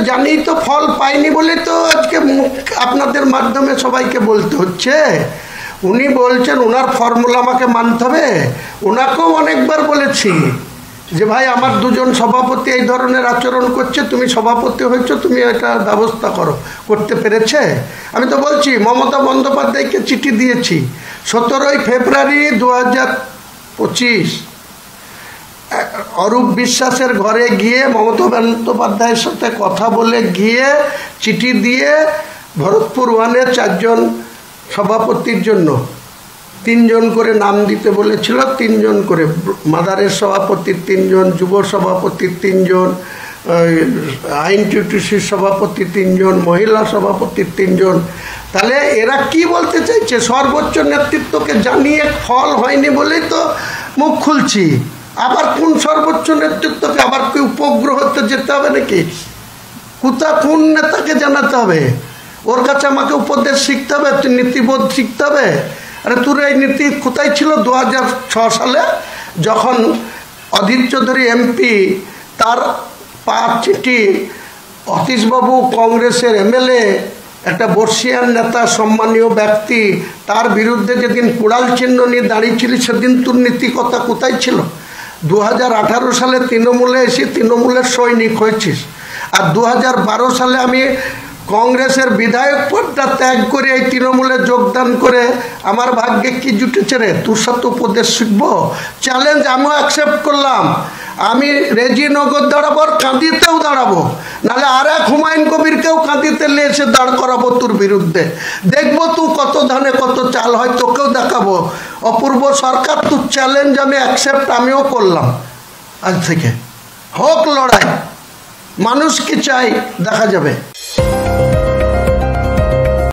জানি তো ফল পাইনি বলে তো আজকে আপনাদের মাধ্যমে সবাইকে বলতে হচ্ছে। উনি বলছেন ওনার ফর্মুলা আমাকে মানতে হবে। ওনাকেও অনেকবার বলেছি যে ভাই আমার দুজন সভাপতি এই ধরনের আচরণ করছে, তুমি সভাপতি হয়েছো, তুমি এটা ব্যবস্থা করো। করতে পেরেছে? আমি তো বলছি মমতা বন্দ্যোপাধ্যায়কে চিঠি দিয়েছি 17 ফেব্রুয়ারি 2025 অরূপ বিশ্বাসের ঘরে গিয়ে মমতা বন্দ্যোপাধ্যায়ের সাথে কথা বলে গিয়ে চিঠি দিয়ে ভরতপুর 1-এ 4 জন সভাপতির জন্য 3 জন করে নাম দিতে বলেছিল। 3 জন করে, মাদারের সভাপতির 3 জন, যুব সভাপতির 3 জন, আইন টিউটিসির সভাপতি 3 জন, মহিলা সভাপতির 3 জন। তাহলে এরা কি বলতে চাইছে? সর্বোচ্চ নেতৃত্বকে জানিয়ে ফল হয়নি বলেই তো মুখ খুলছি। আবার কোন সর্বোচ্চ নেতৃত্বকে? আবার কি উপগ্রহতে যেতে হবে নাকি? কোন নেতাকে জানাতে হবে? ওর কাছে আমাকে উপদেশ শিখতে হবে, নীতিবোধ শিখতে হবে? আরে তোর এই নীতি কোথায় ছিল 2006 সালে, যখন অধীর চৌধুরী এমপি তার 5 চিঠি অতীশবাবু কংগ্রেসের এমএলএ, একটা বর্ষিয়ান নেতা, সম্মানীয় ব্যক্তি, তার বিরুদ্ধে যেদিন কুড়াল চিহ্ন নিয়ে দাঁড়িয়েছিলি সেদিন তোর নীতি কথা কোথায় ছিল? 2018 সালে তৃণমূলে এসে তৃণমূলের সৈনিক হয়েছিস, আর 2012 সালে আমি কংগ্রেসের বিধায়ক পদটা ত্যাগ করে এই তৃণমূলে যোগদান করে আমার ভাগ্যে কি জুটেছে রে? তোর সাথে উপদেশ শিখবো? চ্যালেঞ্জ আমিও অ্যাকসেপ্ট করলাম। আমি রেজিনগর দাঁড়াবো, আর কাঁদিতেও দাঁড়াবো, নাহলে আর এক হুমায়ুন কবিরকেও কাঁদিতে নিয়ে এসে দাঁড় করাবো তোর বিরুদ্ধে। দেখবো তুই কত ধানে কত চাল হয়, তোকেও দেখাবো। অপূর্ব সরকার, তোর চ্যালেঞ্জ আমি অ্যাকসেপ্ট আমিও করলাম। আজ থেকে হোক লড়াই, মানুষ কি চাই দেখা যাবে।